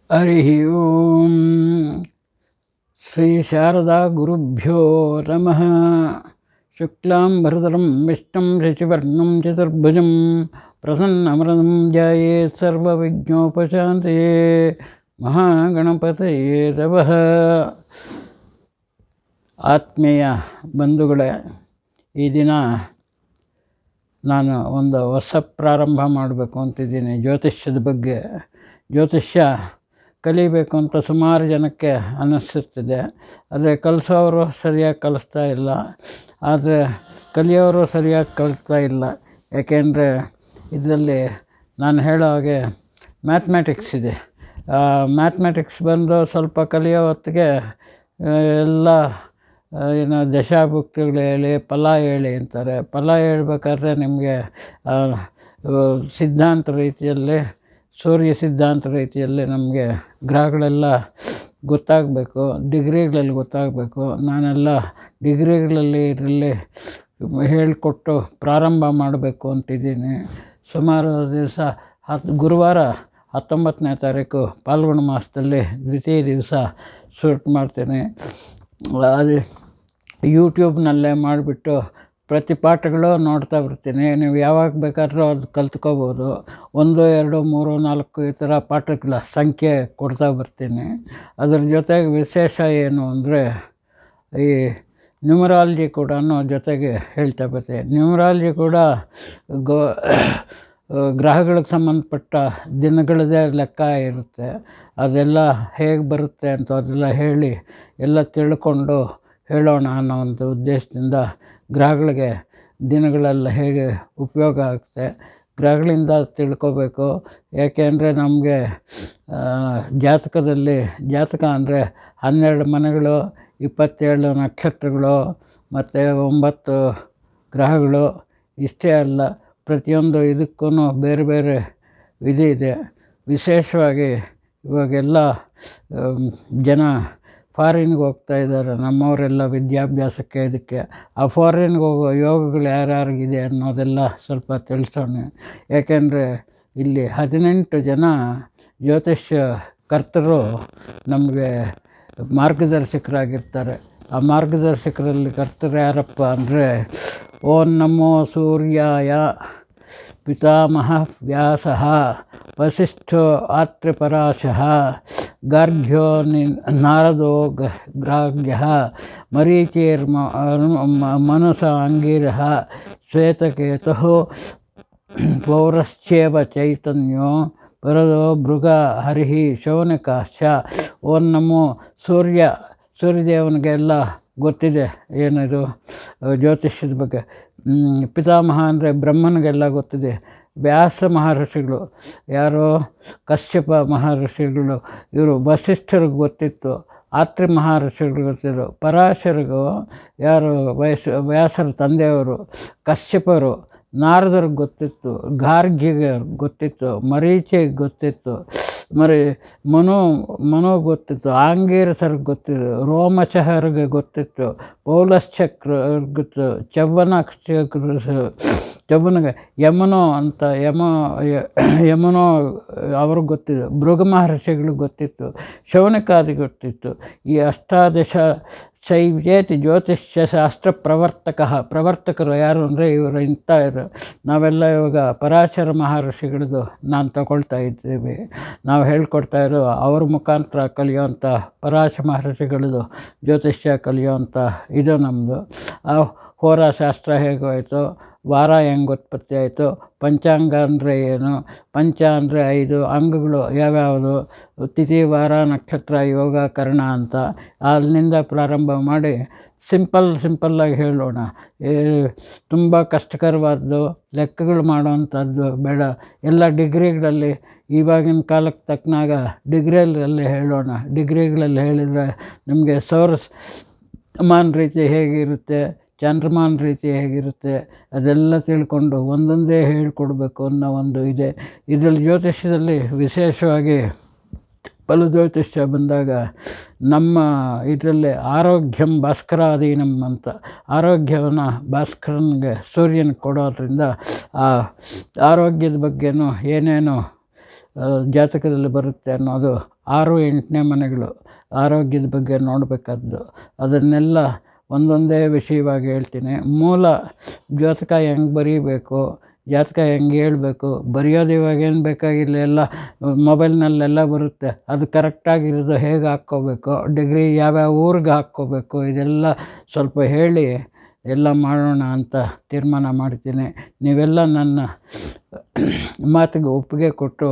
ಹರಿ ಓಂ ಶ್ರೀ ಶಾರದಾ ಗುರುಭ್ಯೋ ನಮಃ. ಶುಕ್ಲಾಂಬರಧರಂ ವಿಷ್ಣುಂ ಶಶಿವರ್ಣಂ ಚತುರ್ಭುಜಂ ಪ್ರಸನ್ನವದನಂ ಧ್ಯಾಯೇತ್ ಸರ್ವವಿಘ್ನೋಪಶಾಂತಯೇ. ಮಹಾಗಣಪತಯೇ ನಮಃ. ಆತ್ಮೀಯ ಬಂಧುಗಳೇ, ಈ ದಿನ ನಾನು ಒಂದು ಹೊಸ ಪ್ರಾರಂಭ ಮಾಡಬೇಕು ಅಂತಿದ್ದೀನಿ. ಜ್ಯೋತಿಷ್ಯದ ಬಗ್ಗೆ. ಜ್ಯೋತಿಷ್ಯ ಕಲಿಬೇಕು ಅಂತ ಸುಮಾರು ಜನಕ್ಕೆ ಅನ್ನಿಸ್ತಿರ್ತದೆ. ಆದರೆ ಕಲಿಸೋರು ಸರಿಯಾಗಿ ಕಲಿಸ್ತಾ ಇಲ್ಲ, ಆದರೆ ಕಲಿಯೋರು ಸರಿಯಾಗಿ ಕಲಿಸ್ತಾ ಇಲ್ಲ. ಯಾಕೆಂದರೆ ಇದರಲ್ಲಿ ನಾನು ಹೇಳೋ ಹಾಗೆ ಮ್ಯಾಥ್ಮೆಟಿಕ್ಸ್ ಇದೆ. ಮ್ಯಾಥ್ಮೆಟಿಕ್ಸ್ ಬಂದು ಸ್ವಲ್ಪ ಕಲಿಯೋ ಹೊತ್ತಿಗೆ ಎಲ್ಲ ಏನು ದಶಾಭುಕ್ತಿಗಳು ಹೇಳಿ ಫಲ ಹೇಳಿ ಅಂತಾರೆ. ಫಲ ಹೇಳ್ಬೇಕಾದ್ರೆ ನಿಮಗೆ ಸಿದ್ಧಾಂತ ರೀತಿಯಲ್ಲಿ, ಸೂರ್ಯ ಸಿದ್ಧಾಂತ ರೀತಿಯಲ್ಲಿ ನಮಗೆ ಗ್ರಹಗಳೆಲ್ಲ ಗೊತ್ತಾಗಬೇಕು, ಡಿಗ್ರಿಗಳಲ್ಲಿ ಗೊತ್ತಾಗಬೇಕು. ನಾನೆಲ್ಲ ಡಿಗ್ರಿಗಳಲ್ಲಿ ಇದರಲ್ಲಿ ಹೇಳಿಕೊಟ್ಟು ಪ್ರಾರಂಭ ಮಾಡಬೇಕು ಅಂತಿದ್ದೀನಿ. ಸುಮಾರು ದಿವಸ ಗುರುವಾರ 19ನೇ ತಾರೀಕು ಫಾಲ್ಗುಣ ಮಾಸದಲ್ಲಿ ದ್ವಿತೀಯ ದಿವಸ ಶೂಟ್ ಮಾಡ್ತೇನೆ. ಅದು ಯೂಟ್ಯೂಬ್ನಲ್ಲೇ ಮಾಡಿಬಿಟ್ಟು ಪ್ರತಿ ಪಾಠಗಳು ನೋಡ್ತಾ ಬರ್ತೀನಿ. ನೀವು ಯಾವಾಗ ಬೇಕಾದರೂ ಅದು ಕಲ್ತ್ಕೋಬೋದು. 1, 2, 3, 4 ಈ ಥರ ಪಾಠಗಳ ಸಂಖ್ಯೆ ಕೊಡ್ತಾ ಬರ್ತೀನಿ. ಅದ್ರ ಜೊತೆಗೆ ವಿಶೇಷ ಏನು ಅಂದರೆ ಈ ನ್ಯೂಮರಾಲಜಿ ಕೂಡ ಜೊತೆಗೆ ಹೇಳ್ತಾ ಬರ್ತೀನಿ. ನ್ಯೂಮರಾಲಜಿ ಕೂಡ ಗ್ರಹಗಳಿಗೆ ಸಂಬಂಧಪಟ್ಟ ದಿನಗಳದೇ ಲೆಕ್ಕ ಇರುತ್ತೆ. ಅದೆಲ್ಲ ಹೇಗೆ ಬರುತ್ತೆ ಅಂತ ಅದೆಲ್ಲ ಹೇಳಿ ಎಲ್ಲ ತಿಳ್ಕೊಂಡು ಹೇಳೋಣ ಅನ್ನೋ ಒಂದು ಉದ್ದೇಶದಿಂದ ಗ್ರಹಗಳಿಗೆ ದಿನಗಳೆಲ್ಲ ಹೇಗೆ ಉಪಯೋಗ ಆಗುತ್ತೆ, ಗ್ರಹಗಳಿಂದ ತಿಳ್ಕೋಬೇಕು. ಯಾಕೆಂದರೆ ನಮಗೆ ಜಾತಕ ಅಂದರೆ 12 ಮನೆಗಳು, 27 ನಕ್ಷತ್ರಗಳು ಮತ್ತು 9 ಗ್ರಹಗಳು. ಇಷ್ಟೇ ಅಲ್ಲ, ಪ್ರತಿಯೊಂದು ಇದಕ್ಕೂ ಬೇರೆ ಬೇರೆ ವಿಧಿ ಇದೆ. ವಿಶೇಷವಾಗಿ ಇವಾಗೆಲ್ಲ ಜನ ಫಾರಿನ್ಗೆ ಹೋಗ್ತಾ ಇದ್ದಾರೆ, ನಮ್ಮವರೆಲ್ಲ ವಿದ್ಯಾಭ್ಯಾಸಕ್ಕೆ. ಇದಕ್ಕೆ ಆ ಫಾರಿನ್ಗೆ ಹೋಗೋ ಯೋಗಗಳು ಯಾರ್ಯಾರಿಗಿದೆ ಅನ್ನೋದೆಲ್ಲ ಸ್ವಲ್ಪ ತಿಳಿಸೋಣ. ಯಾಕೆಂದರೆ ಇಲ್ಲಿ 18 ಜನ ಜ್ಯೋತಿಷ್ಯ ಕರ್ತರು ನಮಗೆ ಮಾರ್ಗದರ್ಶಕರಾಗಿರ್ತಾರೆ. ಆ ಮಾರ್ಗದರ್ಶಕರಲ್ಲಿ ಕರ್ತರು ಯಾರಪ್ಪ ಅಂದರೆ ಓಂ ನಮೋ ಸೂರ್ಯಾಯ ಪಿತಾಮಹ ವ್ಯಾಸಃ ವಸಿಷ್ಠೋ ಆತ್ರಿಪರಾಶಃ ಗಾರ್ಗ್ಯೋ ನಾರದೋ ಗ್ರಾಗ್ಯಃ ಮರೀಚಿರ್ಮನಸ ಅಂಗೀರಃ ಶ್ವೇತಕೇತುಃ ಪೌರಶ್ಚೇವ ಚೈತನ್ಯೋ ಪರದೋ ಭೃಗ ಹರಿಃ ಶೌನಕಾಶ್ಚ. ಓಂ ನಮೋ ಸೂರ್ಯದೇವನಿಗೆ ಎಲ್ಲ ಗೊತ್ತಿದೆ ಏನಿದು ಜ್ಯೋತಿಷ್ಯದ ಬಗ್ಗೆ. ಪಿತಾಮಹ ಅಂದರೆ ಬ್ರಹ್ಮನಿಗೆಲ್ಲ ಗೊತ್ತಿದೆ. ವ್ಯಾಸ ಮಹರ್ಷಿಗಳು ಯಾರೋ ಕಶ್ಯಪ ಮಹರ್ಷಿಗಳು, ಇವರು ವಸಿಷ್ಠರಿಗೆ ಗೊತ್ತಿತ್ತು. ಆತ್ರಿ ಮಹರ್ಷಿಗಳು ಗೊತ್ತಿದ್ರು. ಪರಾಶರಿಗೂ ಯಾರು ವ್ಯಾಸರ ತಂದೆಯವರು ಕಶ್ಯಪರು. ನಾರದರಿಗೆ ಗೊತ್ತಿತ್ತು. ಗಾರ್ಗಿಗೆ ಗೊತ್ತಿತ್ತು. ಮರೀಚಿಗೆ ಗೊತ್ತಿತ್ತು. ಮನು ಗೊತ್ತಿತ್ತು. ಆಂಗೀರಸರಿಗೆ ಗೊತ್ತಿತ್ತು. ರೋಮಶಹರಿಗೆ ಗೊತ್ತಿತ್ತು. ಪೌಲಶ್ಚಕ್ರಿಗೆ ಗೊತ್ತು. ಚವ್ವನಿಗೆ ಯಮನೋ ಅವ್ರಿಗೆ ಗೊತ್ತಿತ್ತು. ಭೃಗ ಮಹರ್ಷಿಗಳಿಗೆ ಗೊತ್ತಿತ್ತು. ಶೌನಕಾದಿಗೆ ಗೊತ್ತಿತ್ತು. ಈ ಅಷ್ಟಾದಶ ಶೈವೇತಿ ಜ್ಯೋತಿಷ್ಯ ಶಾಸ್ತ್ರ ಪ್ರವರ್ತಕರು ಯಾರು ಅಂದರೆ ಇವರು ಇಂಥವ್ರು. ನಾವೆಲ್ಲ ಇವಾಗ ಪರಾಶರ ಮಹರ್ಷಿಗಳದ್ದು ನಾನು ತಗೊಳ್ತಾ ಇದ್ದೀವಿ. ನಾವು ಹೇಳ್ಕೊಡ್ತಾ ಇರೋ ಅವ್ರ ಮುಖಾಂತರ ಕಲಿಯೋವಂಥ ಪರಾಶರ ಮಹರ್ಷಿಗಳದ್ದು ಜ್ಯೋತಿಷ್ಯ ಕಲಿಯೋವಂಥ ಇದು ನಮ್ಮದು. ಆ ಹೋರಾಶಾಸ್ತ್ರ ಹೇಗೋಯಿತು, ವಾರ ಹೆಂಗೆ ಉತ್ಪತ್ತಿ ಆಯಿತು, ಪಂಚಾಂಗ ಅಂದರೆ ಏನು, ಪಂಚ ಅಂದರೆ 5 ಅಂಗಗಳು ಯಾವ್ಯಾವುದು, ತಿಥಿ ವಾರ ನಕ್ಷತ್ರ ಯೋಗ ಕರ್ಣ ಅಂತ ಅಲ್ಲಿಂದ ಪ್ರಾರಂಭ ಮಾಡಿ ಸಿಂಪಲ್ಲಾಗಿ ಹೇಳೋಣ. ತುಂಬ ಕಷ್ಟಕರವಾದ್ದು ಲೆಕ್ಕಗಳು ಮಾಡೋವಂಥದ್ದು ಬೇಡ. ಎಲ್ಲ ಡಿಗ್ರಿಗಳಲ್ಲಿ ಇವಾಗಿನ ಕಾಲಕ್ಕೆ ತಕ್ಕನಾಗ ಡಿಗ್ರಿಯಲ್ಲಿ ಹೇಳೋಣ. ಡಿಗ್ರಿಗಳಲ್ಲಿ ಹೇಳಿದರೆ ನಿಮಗೆ ಸೌರಮಾನ ರೀತಿ ಹೇಗಿರುತ್ತೆ, ಚಂದ್ರಮಾನ ರೀತಿ ಹೇಗಿರುತ್ತೆ ಅದೆಲ್ಲ ತಿಳ್ಕೊಂಡು ಒಂದೊಂದೇ ಹೇಳಿಕೊಡ್ಬೇಕು ಅನ್ನೋ ಒಂದು ಇದೆ. ಇದರಲ್ಲಿ ಜ್ಯೋತಿಷ್ಯದಲ್ಲಿ ವಿಶೇಷವಾಗಿ ಫಲಜ್ಯೋತಿಷ್ಯ ಬಂದಾಗ ನಮ್ಮ ಇದರಲ್ಲಿ ಆರೋಗ್ಯಂ ಭಾಸ್ಕರಾಧೀನಂ ಅಂತ, ಆರೋಗ್ಯವನ್ನು ಭಾಸ್ಕರನಿಗೆ ಸೂರ್ಯನಿಗೆ ಕೊಡೋದ್ರಿಂದ ಆ ಆರೋಗ್ಯದ ಬಗ್ಗೆನೂ ಏನೇನು ಜಾತಕದಲ್ಲಿ ಬರುತ್ತೆ ಅನ್ನೋದು 6-8ನೇ ಮನೆಗಳು ಆರೋಗ್ಯದ ಬಗ್ಗೆ ನೋಡಬೇಕಾದ್ದು. ಅದನ್ನೆಲ್ಲ ಒಂದೊಂದೇ ವಿಷಯವಾಗಿ ಹೇಳ್ತೀನಿ. ಮೂಲ ಜಾತಕ ಹೆಂಗೆ ಬರೀಬೇಕು, ಜಾತಕ ಹೆಂಗೆ ಹೇಳ್ಬೇಕು, ಬರೆಯೋದು ಇವಾಗೇನು ಬೇಕಾಗಿಲ್ಲ, ಎಲ್ಲ ಮೊಬೈಲ್ನಲ್ಲೆಲ್ಲ ಬರುತ್ತೆ. ಅದು ಕರೆಕ್ಟಾಗಿರೋದು ಹೇಗೆ ಹಾಕ್ಕೋಬೇಕು, ಡಿಗ್ರಿ ಯಾವ್ಯಾವ ಊರಿಗೆ ಹಾಕ್ಕೋಬೇಕು, ಇದೆಲ್ಲ ಸ್ವಲ್ಪ ಹೇಳಿ ಎಲ್ಲ ಮಾಡೋಣ ಅಂತ ತೀರ್ಮಾನ ಮಾಡ್ತೀನಿ. ನೀವೆಲ್ಲ ನನ್ನ ಮಾತಿಗೆ ಒಪ್ಪಿಗೆ ಕೊಟ್ಟು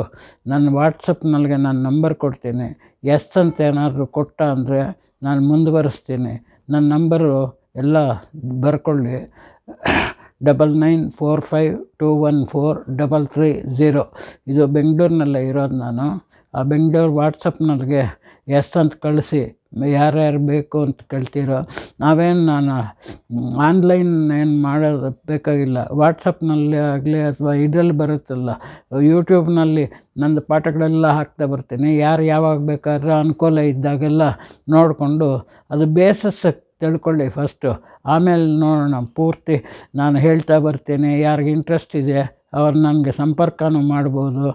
ನನ್ನ ವಾಟ್ಸಪ್ನಲ್ಲಿಗೆ ನಾನು ನಂಬರ್ ಕೊಡ್ತೀನಿ. ಎಸ್ ಅಂತ ಏನಾದರೂ ಕೊಟ್ಟ ಅಂದರೆ ನಾನು ಮುಂದುವರಿಸ್ತೀನಿ. ನನ್ನ ನಂಬರು ಎಲ್ಲ ಬರ್ಕೊಳ್ಳಿ. 9945214330. ಇದು ಬೆಂಗಳೂರಿನಲ್ಲೇ ಇರೋದು ನಾನು. ಆ ಬೆಂಗಳೂರು ವಾಟ್ಸಪ್ನಲ್ಲಿಗೆ ಎಸ್ ಅಂತ ಕಳಿಸಿ. ಯಾರ್ಯಾರು ಬೇಕು ಅಂತ ಕೇಳ್ತೀರೋ, ನಾನು ಆನ್ಲೈನ್ ಏನು ಮಾಡೋದು ಬೇಕಾಗಿಲ್ಲ. ವಾಟ್ಸಪ್ನಲ್ಲಿ ಆಗಲಿ ಅಥವಾ ಇದರಲ್ಲಿ ಬರುತ್ತಲ್ಲ ಯೂಟ್ಯೂಬ್ನಲ್ಲಿ ನಂದು ಪಾಠಗಳೆಲ್ಲ ಹಾಕ್ತಾ ಬರ್ತೀನಿ. ಯಾರು ಯಾವಾಗ ಬೇಕಾದ್ರೆ ಅನುಕೂಲ ಇದ್ದಾಗೆಲ್ಲ ನೋಡಿಕೊಂಡು ಅದು ಬೇಸಸ್ ತಿಳ್ಕೊಳ್ಳಿ ಫಸ್ಟು, ಆಮೇಲೆ ನೋಡೋಣ. ಪೂರ್ತಿ ನಾನು ಹೇಳ್ತಾ ಬರ್ತೀನಿ. ಯಾರಿಗೆ ಇಂಟ್ರೆಸ್ಟ್ ಇದೆ ಅವ್ರು ನನಗೆ ಸಂಪರ್ಕನೂ ಮಾಡ್ಬೋದು.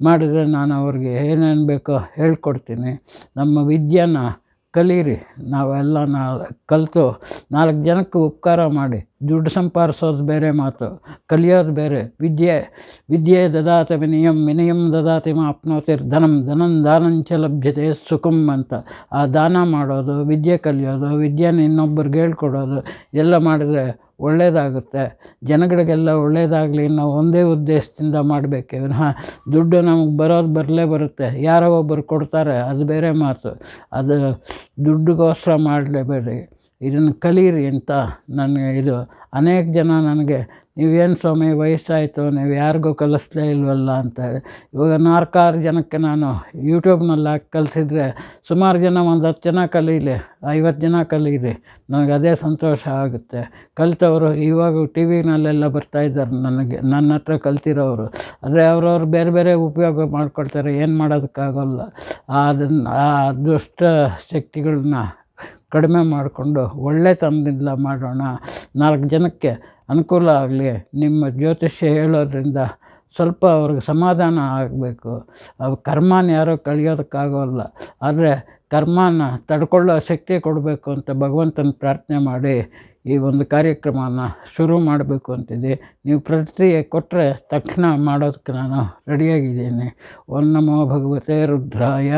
ಮಾಡಿದರೆ ನಾನು ಅವ್ರಿಗೆ ಏನೇನು ಬೇಕೋ ಹೇಳ್ಕೊಡ್ತೀನಿ. ನಮ್ಮ ವಿದ್ಯೆನ ಕಲೀರಿ. ನಾವೆಲ್ಲ ಕಲಿತು 4 ಜನಕ್ಕೆ ಉಪಕಾರ ಮಾಡಿ. ದುಡ್ಡು ಸಂಪಾದಿಸೋದು ಬೇರೆ ಮಾತು, ಕಲಿಯೋದು ಬೇರೆ. ವಿದ್ಯೆ ದದಾತಿ ವಿನಯಂ, ವಿನಯಂ ದದಾತಿ ಮಾಪ್ನೋತಿರ್ ಧನಂ, ಧನಂ ದಾನಂಚ ಲಭ್ಯತೆ ಸುಖಂ ಅಂತ. ಆ ದಾನ ಮಾಡೋದು, ವಿದ್ಯೆ ಕಲಿಯೋದು, ವಿದ್ಯೆನ ಇನ್ನೊಬ್ಬರಿಗೆ ಹೇಳ್ಕೊಡೋದು ಎಲ್ಲ ಮಾಡಿದರೆ ಒಳ್ಳೆಯದಾಗುತ್ತೆ. ಜನಗಳಿಗೆಲ್ಲ ಒಳ್ಳೆಯದಾಗಲಿ ಅನ್ನೋ ಒಂದೇ ಉದ್ದೇಶದಿಂದ ಮಾಡಬೇಕೆ ವಿನಃ ದುಡ್ಡು ನಮಗೆ ಬರಲೇ ಬರುತ್ತೆ, ಯಾರೋ ಒಬ್ಬರು ಕೊಡ್ತಾರೆ, ಅದು ಬೇರೆ ಮಾತು. ಅದು ದುಡ್ಡಿಗೋಸ್ಕರ ಮಾಡಲೇಬೇಡಿ, ಇದನ್ನು ಕಲೀರಿ ಅಂತ ನನಗೆ ಇದು. ಅನೇಕ ಜನ ನನಗೆ ನೀವೇನು ಸ್ವಾಮಿ ವಯಸ್ಸಾಯಿತು, ನೀವು ಯಾರಿಗೂ ಕಲಿಸ್ಲೇ ಇಲ್ವಲ್ಲ ಅಂತಾರೆ. ಇವಾಗ 4-6 ಜನಕ್ಕೆ ನಾನು ಯೂಟ್ಯೂಬ್ನಲ್ಲಿ ಹಾಕಿ ಕಲಿಸಿದ್ರೆ ಸುಮಾರು ಜನ 10 ಜನ ಕಲೀಲಿ, 50 ಜನ ಕಲೀಲಿ, ನನಗೆ ಅದೇ ಸಂತೋಷ ಆಗುತ್ತೆ. ಕಲಿತವರು ಇವಾಗ ಟಿ ವಿನಲ್ಲೆಲ್ಲ ಬರ್ತಾಯಿದ್ದಾರೆ ನನ್ನ ಹತ್ರ ಕಲ್ತಿರೋರು. ಆದರೆ ಅವ್ರವ್ರು ಬೇರೆ ಬೇರೆ ಉಪಯೋಗ ಮಾಡ್ಕೊಳ್ತಾರೆ, ಏನು ಮಾಡೋದಕ್ಕಾಗಲ್ಲ. ಆ ದುಷ್ಟ ಶಕ್ತಿಗಳನ್ನ ಕಡಿಮೆ ಮಾಡಿಕೊಂಡು ಒಳ್ಳೆತನದಿಂದ ಮಾಡೋಣ. 4 ಜನಕ್ಕೆ ಅನುಕೂಲ ಆಗಲಿ. ನಿಮ್ಮ ಜ್ಯೋತಿಷ್ಯ ಹೇಳೋದ್ರಿಂದ ಸ್ವಲ್ಪ ಅವ್ರಿಗೆ ಸಮಾಧಾನ ಆಗಬೇಕು. ಕರ್ಮನ ಯಾರೋ ಕಳಿಯೋದಕ್ಕಾಗೋಲ್ಲ, ಆದರೆ ಕರ್ಮನ ತಡ್ಕೊಳ್ಳೋ ಶಕ್ತಿ ಕೊಡಬೇಕು ಅಂತ ಭಗವಂತನ ಪ್ರಾರ್ಥನೆ ಮಾಡಿ ಈ ಒಂದು ಕಾರ್ಯಕ್ರಮನ ಶುರು ಮಾಡಬೇಕು ಅಂತಿದೆ. ನೀವು ಪ್ರತಿಕ್ರಿಯೆ ಕೊಟ್ಟರೆ ತಕ್ಷಣ ಮಾಡೋದಕ್ಕೆ ನಾನು ರೆಡಿಯಾಗಿದ್ದೀನಿ. ಓಂ ನಮೋ ಭಗವತೆ ರುದ್ರಾಯ.